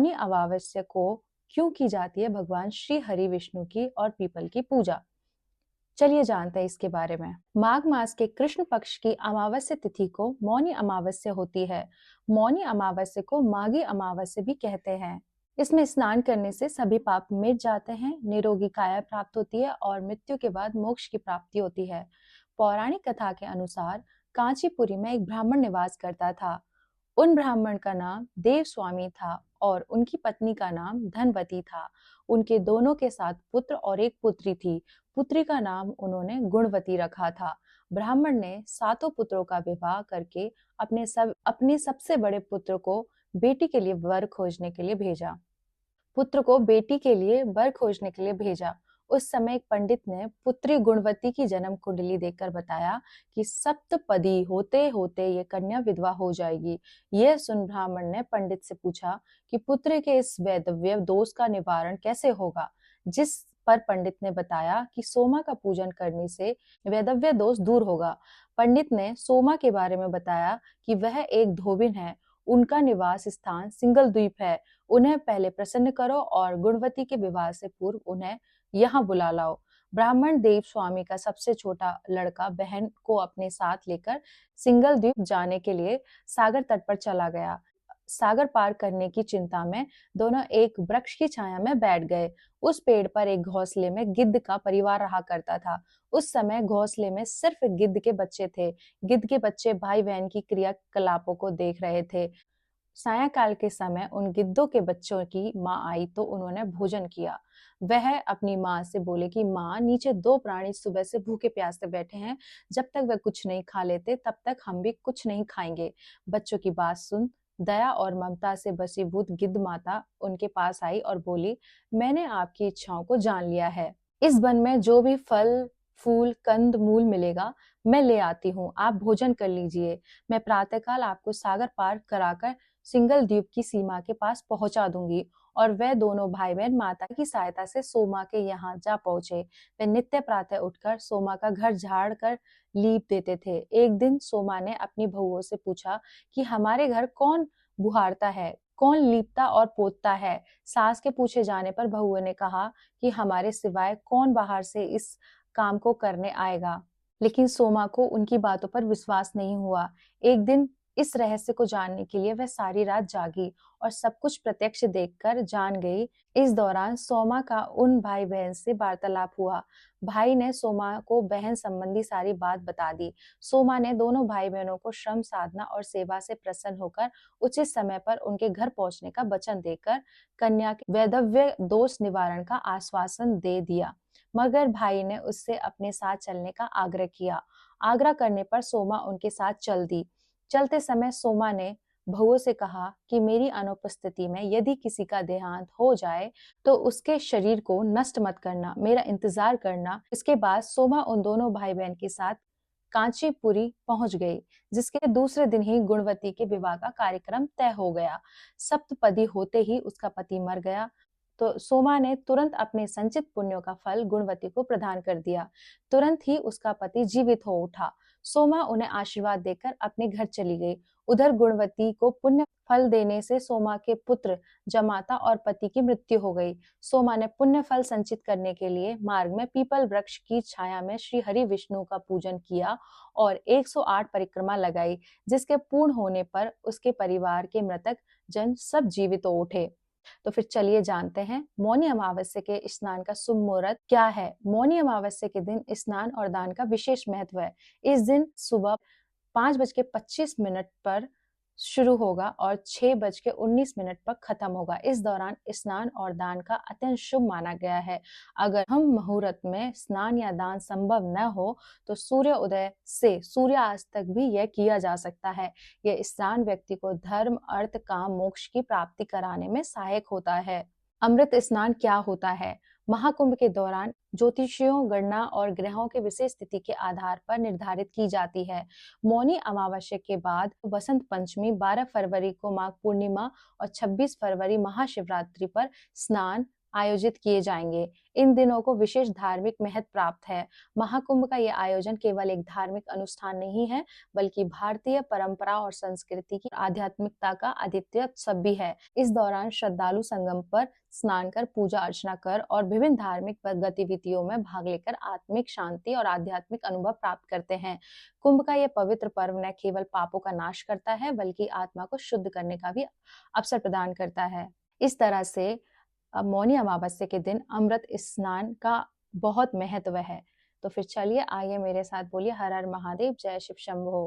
मौनी अमावस्या को क्यों की जाती है भगवान श्री हरि विष्णु की और पीपल की पूजा? चलिए जानते हैं इसके बारे में। माघ मास के कृष्ण पक्ष की अमावस्या तिथि को मौनी अमावस्या होती है। मौनी अमावस्या को माघी अमावस्या भी कहते हैं। इसमें स्नान करने से सभी पाप मिट जाते हैं, निरोगी काया प्राप्त होती है और मृत्यु के बाद मोक्ष की प्राप्ति होती है। पौराणिक कथा के अनुसार कांचीपुरी में एक ब्राह्मण निवास करता था। उन ब्राह्मण का नाम देव स्वामी था और उनकी पत्नी का नाम धनवती था। उनके दोनों के साथ पुत्र और एक पुत्री थी। पुत्री का नाम उन्होंने गुणवती रखा था। ब्राह्मण ने सातों पुत्रों का विवाह करके अपने सबसे बड़े पुत्र को बेटी के लिए वर खोजने के लिए भेजा। उस समय एक पंडित ने पुत्री गुणवती की जन्म कुंडली देखकर बताया कि सप्तपदी होते होते ये कन्या विधवा हो जाएगी। यह सुन ब्राह्मण ने पंडित से पूछा कि पुत्र के इस वैधव्य दोष का निवारण कैसे होगा। जिस पर पंडित ने बताया कि सोमा का पूजन करने से वैधव्य दोष दूर होगा। पंडित ने सोमा के बारे में बताया कि वह एक धोबिन है। उनका निवास स्थान सिंगल द्वीप है। उन्हें पहले प्रसन्न करो और गुणवती के विवाह से पूर्व उन्हें यहाँ बुला लाओ। ब्राह्मण देव स्वामी का सबसे छोटा लड़का बहन को अपने साथ लेकर सिंगल द्वीप जाने के लिए सागर तट पर चला गया। सागर पार करने की चिंता में दोनों एक वृक्ष की छाया में बैठ गए। उस पेड़ पर एक घोंसले में गिद्ध का परिवार रहा करता था। उस समय घोंसले में सिर्फ गिद्ध के बच्चे थे। गिद्ध के बच्चे भाई बहन की क्रियाकलापों को देख रहे थे। सायंकाल के समय उन गिद्धों के बच्चों की माँ आई तो उन्होंने भोजन किया। वह अपनी माँ से बोले कि माँ, नीचे दो प्राणी सुबह से भूखे प्यासे बैठे हैं। जब तक वे कुछ नहीं खा लेते तब तक हम भी कुछ नहीं खाएंगे। बच्चों की बात सुन दया और ममता से बसीभूत गिद्ध माता उनके पास आई और बोली, मैंने आपकी इच्छाओं को जान लिया है। इस वन में जो भी फल फूल कंद मूल मिलेगा मैं ले आती हूँ। आप भोजन कर लीजिए। मैं प्रातःकाल आपको सागर पार कराकर सिंगल द्वीप की सीमा के पास पहुंचा दूंगी। और वे दोनों भाई बहन माता की सहायता से सोमा के यहाँ जा पहुंचे। वे नित्य प्रातः उठकर सोमा का घर झाड़ कर लीप देते थे। एक दिन सोमा ने अपनी बहुओं से पूछा कि हमारे घर कौन बुहारता है, कौन लीपता और पोतता है। सास के पूछे जाने पर बहुओं ने कहा कि हमारे सिवाय कौन बाहर से इस काम को करने आएगा। लेकिन सोमा को उनकी बातों पर विश्वास नहीं हुआ। एक दिन इस रहस्य को जानने के लिए वह सारी रात जागी और सब कुछ प्रत्यक्ष देखकर जान गई। इस दौरान सोमा का उन भाई बहन से वार्तालाप हुआ। भाई ने सोमा को बहन संबंधी सारी बात बता दी। सोमा ने दोनों भाई बहनों को श्रम साधना और सेवा से प्रसन्न होकर उचित समय पर उनके घर पहुंचने का वचन देकर कन्या के वैधव्य दोष निवारण का आश्वासन दे दिया। मगर भाई ने उससे अपने साथ चलने का आग्रह किया। आग्रह करने पर सोमा उनके साथ चल दी। चलते समय सोमा ने बहुओं से कहा कि मेरी अनुपस्थिति में यदि किसी का देहांत हो जाए तो उसके शरीर को नष्ट मत करना, मेरा इंतजार करना। इसके बाद सोमा उन दोनों भाई बहन के साथ कांचीपुरी पहुंच गई, जिसके दूसरे दिन ही गुणवती के विवाह का कार्यक्रम तय हो गया। सप्तपदी होते ही उसका पति मर गया तो सोमा ने तुरंत अपने संचित पुण्यों का फल गुणवती को प्रदान कर दिया। तुरंत ही उसका पति जीवित हो उठा। सोमा उन्हें आशीर्वाद देकर अपने घर चली गई। उधर गुणवती को पुण्य फल देने से सोमा के पुत्र जमाता और पति की मृत्यु हो गई। सोमा ने पुण्य फल संचित करने के लिए मार्ग में पीपल वृक्ष की छाया में श्री हरि विष्णु का पूजन किया और 108 परिक्रमा लगाई, जिसके पूर्ण होने पर उसके परिवार के मृतक जन सब जीवित हो उठे। तो फिर चलिए जानते हैं मौनी अमावस्या के स्नान का शुभ मुहूर्त क्या है। मौनी अमावस्या के दिन स्नान और दान का विशेष महत्व है। इस दिन सुबह 5:25 पर शुरू होगा और 6:19 पर खत्म होगा। इस दौरान स्नान और दान का अत्यंत शुभ माना गया है। अगर हम मुहूर्त में स्नान या दान संभव न हो तो सूर्य उदय से सूर्यास्त तक भी यह किया जा सकता है। यह स्नान व्यक्ति को धर्म अर्थ काम मोक्ष की प्राप्ति कराने में सहायक होता है। अमृत स्नान क्या होता है? महाकुंभ के दौरान ज्योतिषियों गणना और ग्रहों के विशेष स्थिति के आधार पर निर्धारित की जाती है। मौनी अमावस्या के बाद वसंत पंचमी 12 फरवरी को माघ पूर्णिमा और 26 फरवरी महाशिवरात्रि पर स्नान आयोजित किए जाएंगे। इन दिनों को विशेष धार्मिक महत्व प्राप्त है। महाकुंभ का यह आयोजन केवल एक धार्मिक अनुष्ठान नहीं है, बल्कि भारतीय परंपरा और संस्कृति की आध्यात्मिकता का अद्वितीय भी है। इस दौरान श्रद्धालु संगम पर स्नान कर, पूजा अर्चना कर और विभिन्न धार्मिक गतिविधियों में भाग लेकर आत्मिक शांति और आध्यात्मिक अनुभव प्राप्त करते हैं। कुंभ का यह पवित्र पर्व न केवल पापों का नाश करता है, बल्कि आत्मा को शुद्ध करने का भी अवसर प्रदान करता है। इस तरह से मौनी अमावस्या के दिन अमृत स्नान का बहुत महत्व है। तो फिर चलिए आइए मेरे साथ बोलिए हर हर महादेव, जय शिव शंभो।